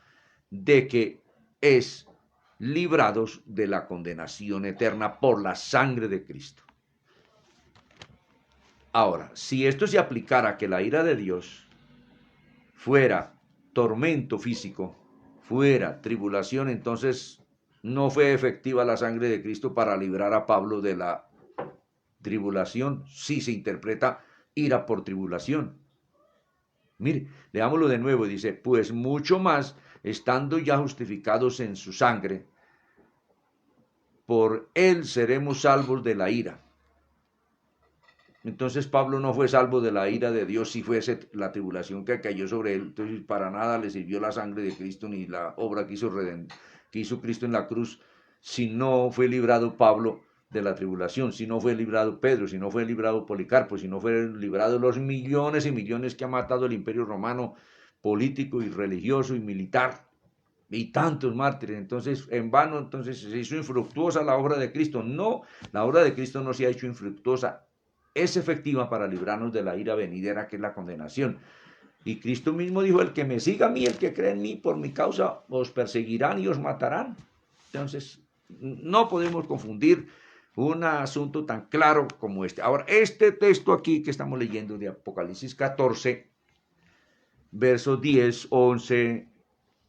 de que es librados de la condenación eterna por la sangre de Cristo. Ahora, si esto se aplicara que la ira de Dios fuera tormento físico, fuera tribulación, entonces no fue efectiva la sangre de Cristo para librar a Pablo de la tribulación, si se interpreta ira por tribulación. Mire, leámoslo de nuevo, dice, pues mucho más, estando ya justificados en su sangre, por él seremos salvos de la ira. Entonces Pablo no fue salvo de la ira de Dios si fuese la tribulación que cayó sobre él. Entonces para nada le sirvió la sangre de Cristo ni la obra que hizo Cristo en la cruz, si no fue librado Pablo de la tribulación, si no fue librado Pedro, si no fue librado Policarpo, si no fue librado los millones y millones que ha matado el imperio romano político y religioso y militar. Y tantos mártires. Entonces en vano entonces se hizo infructuosa la obra de Cristo. No, la obra de Cristo no se ha hecho infructuosa, es efectiva para librarnos de la ira venidera, que es la condenación. Y Cristo mismo dijo, el que me siga a mí, el que cree en mí, por mi causa os perseguirán y os matarán. Entonces no podemos confundir un asunto tan claro como este. Ahora, este texto aquí que estamos leyendo de Apocalipsis 14, versos 10, 11,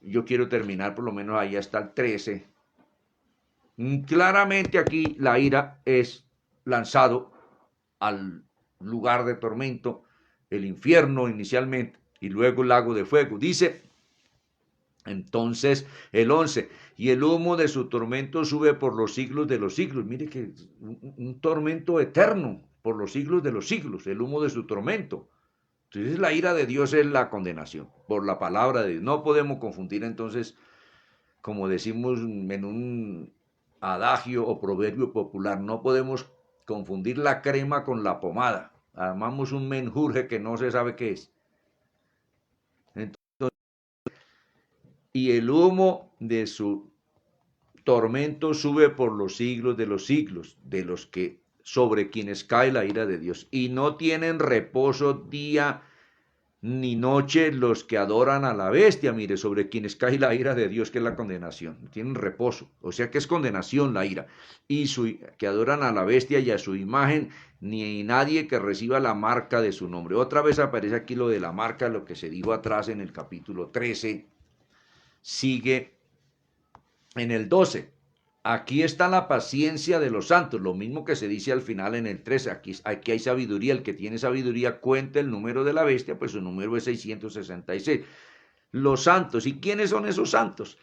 yo quiero terminar por lo menos ahí hasta el 13. Claramente aquí la ira es lanzado al lugar de tormento, el infierno inicialmente, y luego el lago de fuego. Dice entonces el 11, y el humo de su tormento sube por los siglos de los siglos. Mire que un tormento eterno por los siglos de los siglos, el humo de su tormento. Entonces la ira de Dios es la condenación por la palabra de Dios. No podemos confundir entonces, como decimos en un adagio o proverbio popular, no podemos confundir la crema con la pomada. Armamos un menjurje que no se sabe qué es. Entonces, y el humo de su tormento sube por los siglos, de los que sobre quienes cae la ira de Dios, y no tienen reposo día ni noche los que adoran a la bestia. Mire, sobre quienes cae la ira de Dios, que es la condenación, tienen reposo, o sea que es condenación la ira, y que adoran a la bestia y a su imagen, ni nadie que reciba la marca de su nombre. Otra vez aparece aquí lo de la marca, lo que se dijo atrás en el capítulo 13, sigue en el 12. Aquí está la paciencia de los santos, lo mismo que se dice al final en el 13. Aquí hay sabiduría, el que tiene sabiduría cuenta el número de la bestia, pues su número es 666. Los santos, ¿y quiénes son esos santos?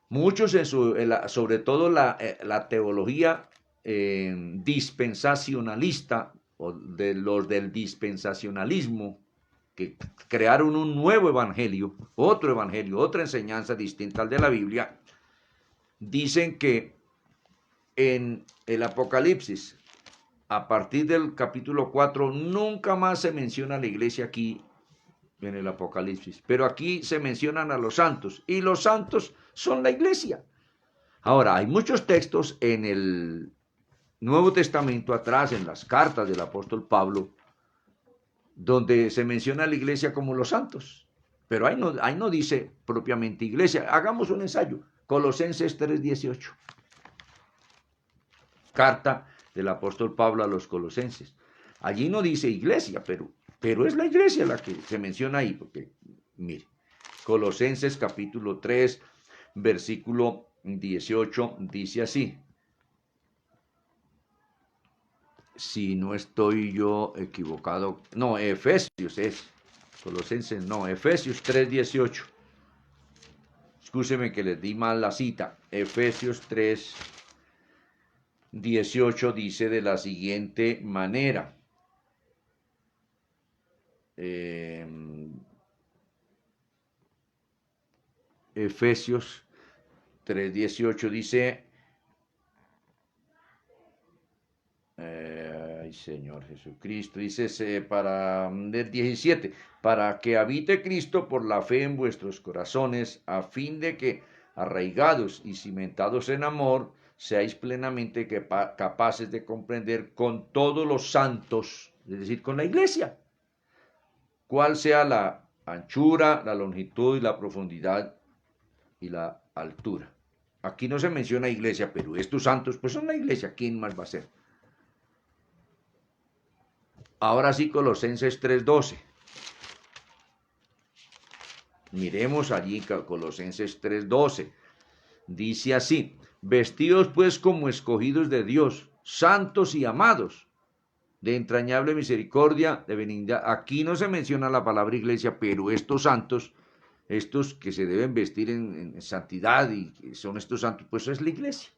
Muchos, sobre todo la teología dispensacionalista, o de los del dispensacionalismo, que crearon un nuevo evangelio, otra enseñanza distinta al de la Biblia, dicen que en el Apocalipsis, a partir del capítulo 4, nunca más se menciona a la iglesia aquí en el Apocalipsis, pero aquí se mencionan a los santos, y los santos son la iglesia. Ahora, hay muchos textos en el Nuevo Testamento atrás, en las cartas del apóstol Pablo, donde se menciona a la iglesia como los santos, pero ahí no dice propiamente iglesia. Hagamos un ensayo. Colosenses 3:18. Carta del apóstol Pablo a los Colosenses. Allí no dice iglesia, pero es la iglesia la que se menciona ahí, porque mire, Colosenses capítulo 3, versículo 18, dice así: si no estoy yo equivocado, no, Efesios es, Colosenses no, Efesios 3:18. Escúcheme que les di mal la cita. Efesios 3:18 dice de la siguiente manera. Efesios 3:18 dice, ay Señor Jesucristo, dice para el 17, para que habite Cristo por la fe en vuestros corazones, a fin de que, arraigados y cimentados en amor, seáis plenamente capaces de comprender con todos los santos, es decir, con la iglesia, cuál sea la anchura, la longitud y la profundidad y la altura. Aquí no se menciona iglesia, pero estos santos pues son la iglesia, ¿quién más va a ser? Ahora sí, Colosenses 3:12. Miremos allí Colosenses 3:12. Dice así, vestidos pues como escogidos de Dios, santos y amados, de entrañable misericordia, de benignidad. Aquí no se menciona la palabra iglesia, pero estos santos, estos que se deben vestir en santidad y que son estos santos, pues es la iglesia.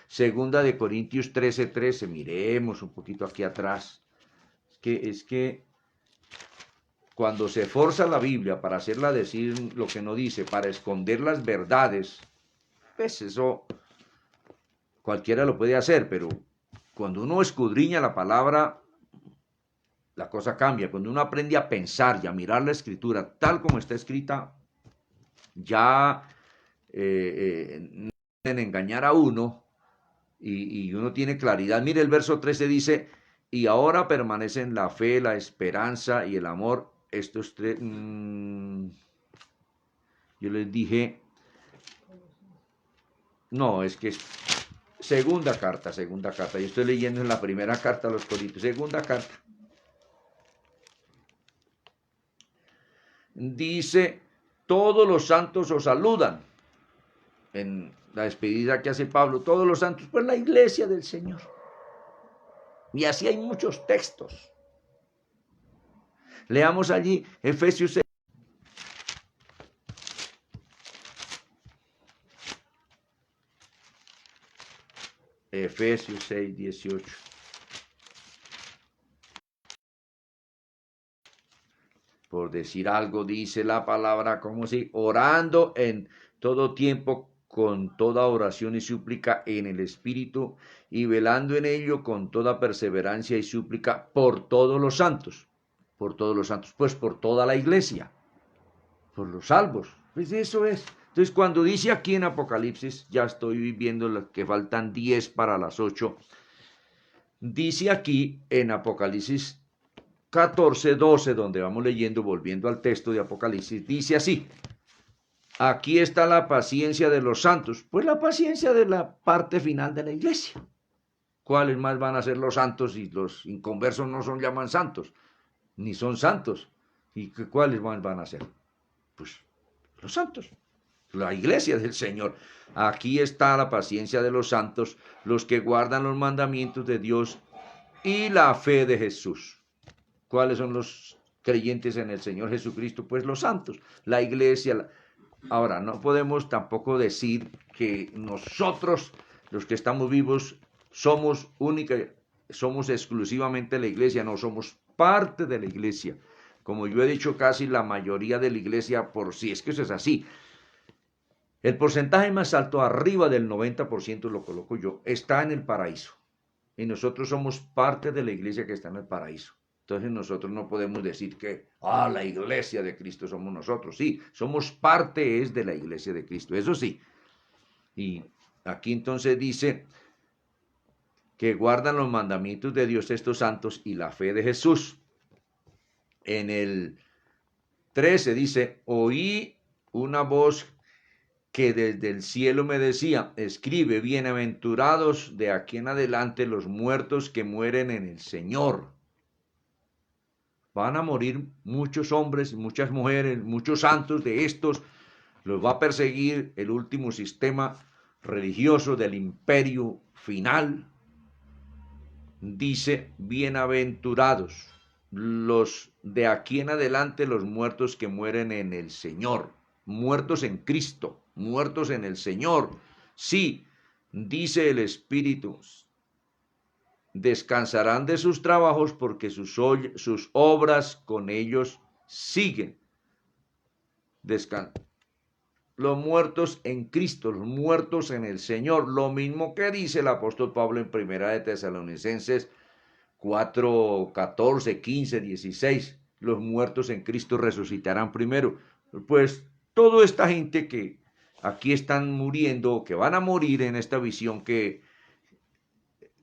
Segunda de Corintios 13:13, miremos un poquito aquí atrás. Es que cuando se forza la Biblia para hacerla decir lo que no dice, para esconder las verdades, pues eso cualquiera lo puede hacer, pero cuando uno escudriña la palabra, la cosa cambia. Cuando uno aprende a pensar y a mirar la escritura tal como está escrita, ya no pueden engañar a uno y uno tiene claridad. Mire, el verso 13 dice, y ahora permanecen la fe, la esperanza y el amor. Estos tres, yo les dije, no, es que es segunda carta. Yo estoy leyendo en la primera carta a los Corintios, segunda carta. Dice, todos los santos os saludan. En la despedida que hace Pablo, todos los santos, pues la iglesia del Señor. Y así hay muchos textos. Leamos allí Efesios 6. Efesios 6:18. Por decir algo, dice la palabra como si orando en todo tiempo con toda oración y súplica en el Espíritu y velando en ello con toda perseverancia y súplica por todos los santos. Por todos los santos, pues por toda la iglesia, por los salvos. Pues eso es. Entonces cuando dice aquí en Apocalipsis, ya estoy viendo que faltan 10 para las 8, dice aquí en Apocalipsis 14:12, donde vamos leyendo, volviendo al texto de Apocalipsis, dice así, aquí está la paciencia de los santos, pues la paciencia de la parte final de la iglesia. ¿Cuáles más van a ser los santos si los inconversos no son llaman santos? Ni son santos. ¿Y cuáles más van a ser? Pues los santos, la iglesia del Señor. Aquí está la paciencia de los santos, los que guardan los mandamientos de Dios y la fe de Jesús. ¿Cuáles son los creyentes en el Señor Jesucristo? Pues los santos, la iglesia. Ahora, no podemos tampoco decir que nosotros, los que estamos vivos, somos exclusivamente la iglesia, no, somos parte de la iglesia. Como yo he dicho, casi la mayoría de la iglesia, por si es que eso es así. El porcentaje más alto, arriba del 90%, lo coloco yo, está en el paraíso. Y nosotros somos parte de la iglesia que está en el paraíso. Entonces nosotros no podemos decir que, la iglesia de Cristo somos nosotros. Sí, somos parte de la iglesia de Cristo, eso sí. Y aquí entonces dice que guardan los mandamientos de Dios estos santos y la fe de Jesús. En el 13 dice, oí una voz que desde el cielo me decía, escribe, bienaventurados de aquí en adelante los muertos que mueren en el Señor. Van a morir muchos hombres, muchas mujeres, muchos santos de estos. Los va a perseguir el último sistema religioso del imperio final. dice, bienaventurados los de aquí en adelante, los muertos que mueren en el Señor, muertos en Cristo, muertos en el Señor. Sí, dice el Espíritu, descansarán de sus trabajos porque sus obras con ellos siguen. Los muertos en Cristo, los muertos en el Señor, lo mismo que dice el apóstol Pablo en Primera de Tesalonicenses 4, 14, 15, 16, los muertos en Cristo resucitarán primero. Pues toda esta gente que aquí están muriendo, que van a morir en esta visión que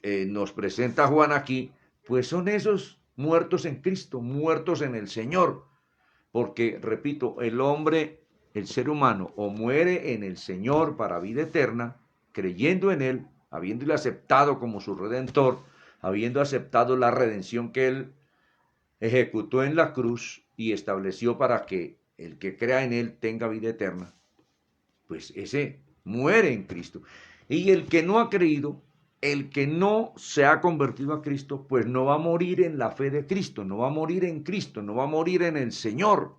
nos presenta Juan aquí, pues son esos muertos en Cristo, muertos en el Señor. Porque, repito, el hombre, el ser humano, o muere en el Señor para vida eterna, creyendo en Él, habiéndole aceptado como su Redentor, habiendo aceptado la redención que Él ejecutó en la cruz y estableció para que el que crea en Él tenga vida eterna, pues ese muere en Cristo. Y el que no ha creído, el que no se ha convertido a Cristo, pues no va a morir en la fe de Cristo, no va a morir en Cristo, no va a morir en el Señor.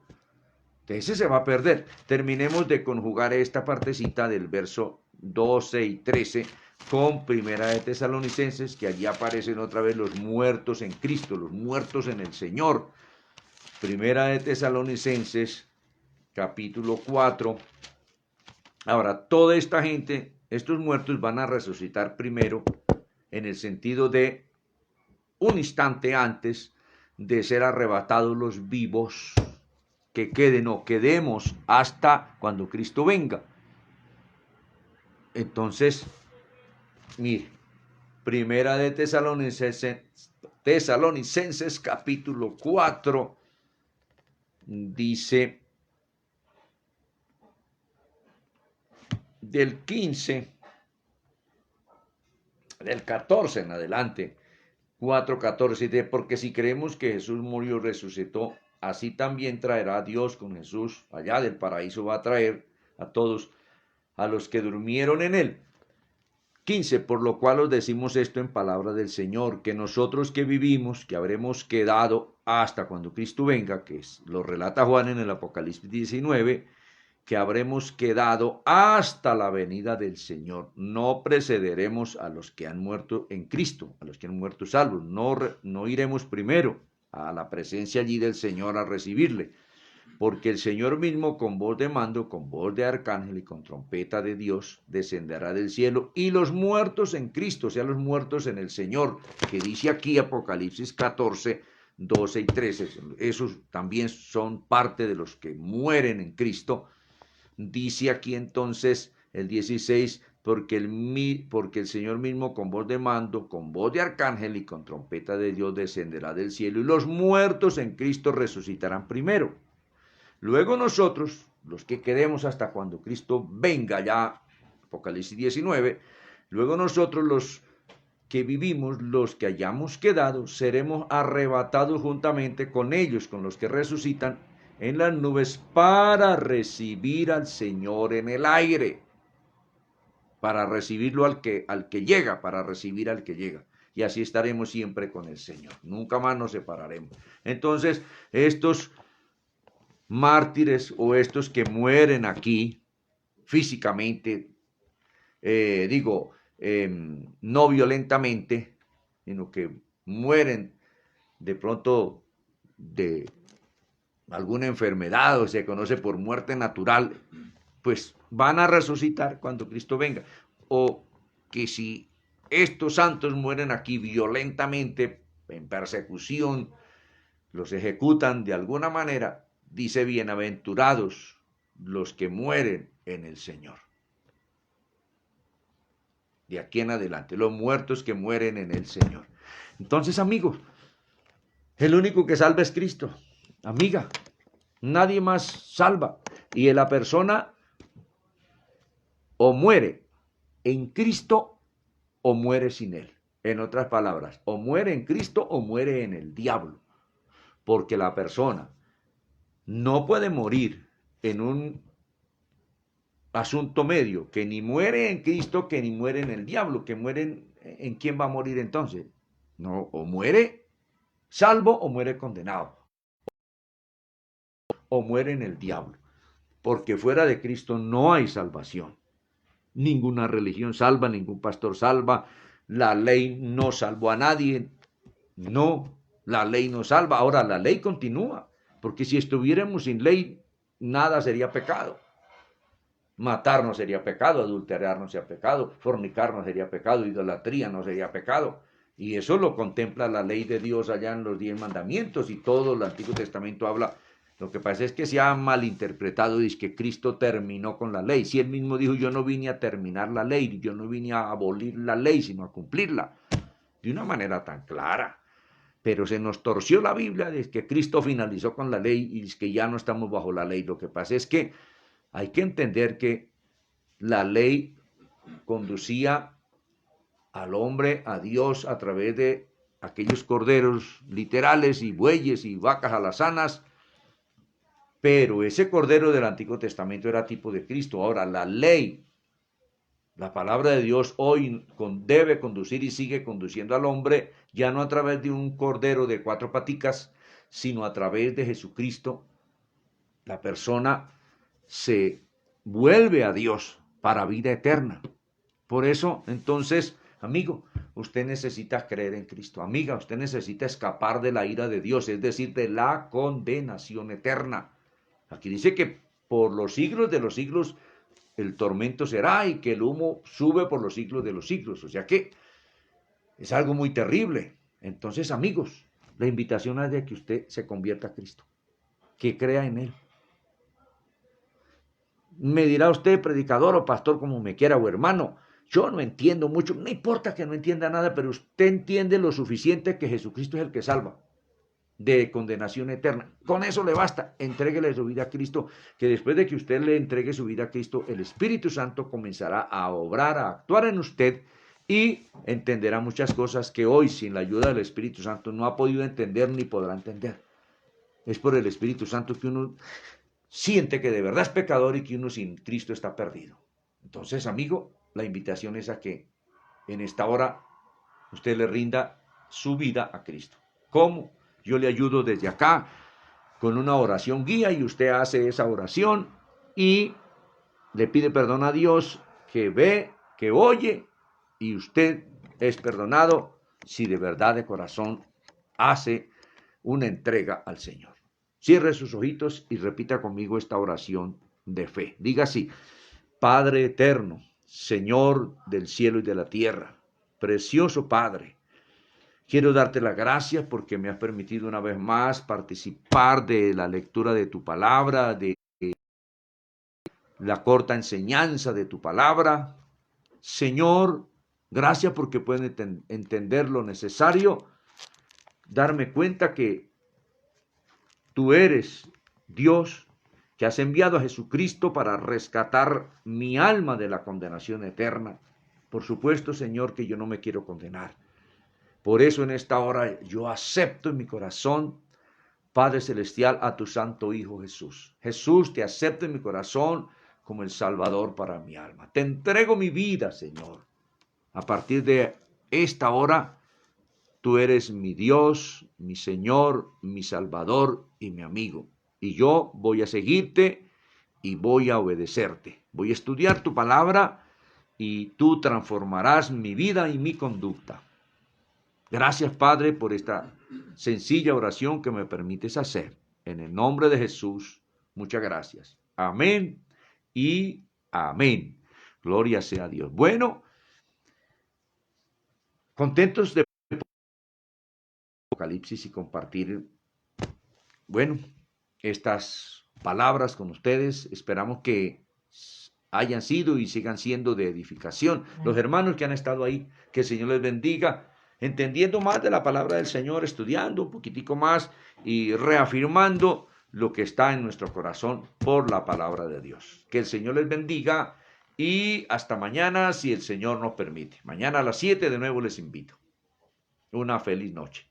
Ese se va a perder. Terminemos de conjugar esta partecita del verso 12 y 13 con Primera de Tesalonicenses, que allí aparecen otra vez los muertos en Cristo, los muertos en el Señor. Primera de Tesalonicenses, capítulo 4. Ahora, toda esta gente, estos muertos van a resucitar primero en el sentido de un instante antes de ser arrebatados los vivos, que queden o quedemos hasta cuando Cristo venga. Entonces, mire, Primera de Tesalonicenses capítulo 4 dice del 15, del 14 en adelante, 4:14, dice, porque si creemos que Jesús murió y resucitó, así también traerá a Dios con Jesús, allá del paraíso va a traer a todos, a los que durmieron en él. 15, por lo cual os decimos esto en palabra del Señor, que nosotros que vivimos, que habremos quedado hasta cuando Cristo venga, que lo relata Juan en el Apocalipsis 19, que habremos quedado hasta la venida del Señor. No precederemos a los que han muerto en Cristo, a los que han muerto salvos. No iremos primero a la presencia allí del Señor a recibirle, porque el Señor mismo con voz de mando, con voz de arcángel y con trompeta de Dios descenderá del cielo, y los muertos en Cristo, o sea, los muertos en el Señor, que dice aquí Apocalipsis 14, 12 y 13, esos también son parte de los que mueren en Cristo. Dice aquí entonces el 16, porque el Señor mismo con voz de mando, con voz de arcángel y con trompeta de Dios descenderá del cielo, y los muertos en Cristo resucitarán primero. Luego nosotros, los que quedemos hasta cuando Cristo venga, ya Apocalipsis 19, luego nosotros los que vivimos, los que hayamos quedado, seremos arrebatados juntamente con ellos, con los que resucitan en las nubes, para recibir al Señor en el aire, para recibirlo al que llega, para recibir al que llega. Y así estaremos siempre con el Señor, nunca más nos separaremos. Entonces, estos mártires o estos que mueren aquí físicamente, no violentamente, sino que mueren de pronto de alguna enfermedad o se conoce por muerte natural, pues van a resucitar cuando Cristo venga. O que si estos santos mueren aquí violentamente, en persecución, los ejecutan de alguna manera, dice, bienaventurados los que mueren en el Señor. De aquí en adelante, los muertos que mueren en el Señor. Entonces, amigos, el único que salva es Cristo. Amiga, nadie más salva. Y la persona o muere en Cristo o muere sin Él. En otras palabras, o muere en Cristo o muere en el diablo. Porque la persona no puede morir en un asunto medio, que ni muere en Cristo, que ni muere en el diablo, que mueren, ¿en quién va a morir entonces? No, o muere salvo o muere condenado, o muere en el diablo, porque fuera de Cristo no hay salvación. Ninguna religión salva, ningún pastor salva, la ley no salvó a nadie, no, la ley no salva. Ahora, la ley continúa, porque si estuviéramos sin ley, nada sería pecado. Matar no sería pecado, adulterar no sería pecado, fornicar no sería pecado, idolatría no sería pecado. Y eso lo contempla la ley de Dios allá en los 10 mandamientos y todo el Antiguo Testamento habla. Lo que pasa es que se ha malinterpretado y es que Cristo terminó con la ley. Si él mismo dijo, yo no vine a terminar la ley, yo no vine a abolir la ley, sino a cumplirla. De una manera tan clara. Pero se nos torció la Biblia de que Cristo finalizó con la ley y es que ya no estamos bajo la ley. Lo que pasa es que hay que entender que la ley conducía al hombre, a Dios, a través de aquellos corderos literales y bueyes y vacas alazanas, pero ese cordero del Antiguo Testamento era tipo de Cristo. Ahora, la ley, la palabra de Dios hoy debe conducir y sigue conduciendo al hombre, ya no a través de un cordero de 4 paticas, sino a través de Jesucristo. La persona se vuelve a Dios para vida eterna. Por eso, entonces, amigo, usted necesita creer en Cristo. Amiga, usted necesita escapar de la ira de Dios, es decir, de la condenación eterna. Aquí dice que por los siglos de los siglos el tormento será y que el humo sube por los siglos de los siglos. O sea que es algo muy terrible. Entonces, amigos, la invitación es de que usted se convierta a Cristo, que crea en Él. Me dirá usted, predicador o pastor, como me quiera, o hermano, yo no entiendo mucho, no importa que no entienda nada, pero usted entiende lo suficiente que Jesucristo es el que salva de condenación eterna. Con eso le basta, entréguele su vida a Cristo, que después de que usted le entregue su vida a Cristo, el Espíritu Santo comenzará a obrar, a actuar en usted y entenderá muchas cosas que hoy, sin la ayuda del Espíritu Santo, no ha podido entender ni podrá entender. Es por el Espíritu Santo que uno siente que de verdad es pecador y que uno sin Cristo está perdido. Entonces, amigo, la invitación es a que en esta hora usted le rinda su vida a Cristo. ¿Cómo? Yo le ayudo desde acá con una oración guía y usted hace esa oración y le pide perdón a Dios que ve, que oye y usted es perdonado si de verdad de corazón hace una entrega al Señor. Cierre sus ojitos y repita conmigo esta oración de fe. Diga así: Padre eterno, Señor del cielo y de la tierra, precioso Padre, quiero darte las gracias porque me has permitido una vez más participar de la lectura de tu palabra, de la corta enseñanza de tu palabra. Señor, gracias porque pueden entender lo necesario, darme cuenta que tú eres Dios, que has enviado a Jesucristo para rescatar mi alma de la condenación eterna. Por supuesto, Señor, que yo no me quiero condenar. Por eso en esta hora yo acepto en mi corazón, Padre Celestial, a tu Santo Hijo Jesús. Jesús, te acepto en mi corazón como el Salvador para mi alma. Te entrego mi vida, Señor. A partir de esta hora, tú eres mi Dios, mi Señor, mi Salvador y mi amigo. Y yo voy a seguirte y voy a obedecerte. Voy a estudiar tu palabra y tú transformarás mi vida y mi conducta. Gracias, Padre, por esta sencilla oración que me permites hacer. En el nombre de Jesús, muchas gracias. Amén y amén. Gloria sea a Dios. Bueno, contentos de Apocalipsis y compartir, bueno, estas palabras con ustedes. Esperamos que hayan sido y sigan siendo de edificación. Los hermanos que han estado ahí, que el Señor les bendiga, entendiendo más de la palabra del Señor, estudiando un poquitico más y reafirmando lo que está en nuestro corazón por la palabra de Dios. Que el Señor les bendiga y hasta mañana si el Señor nos permite. Mañana a las 7 de nuevo les invito. Una feliz noche.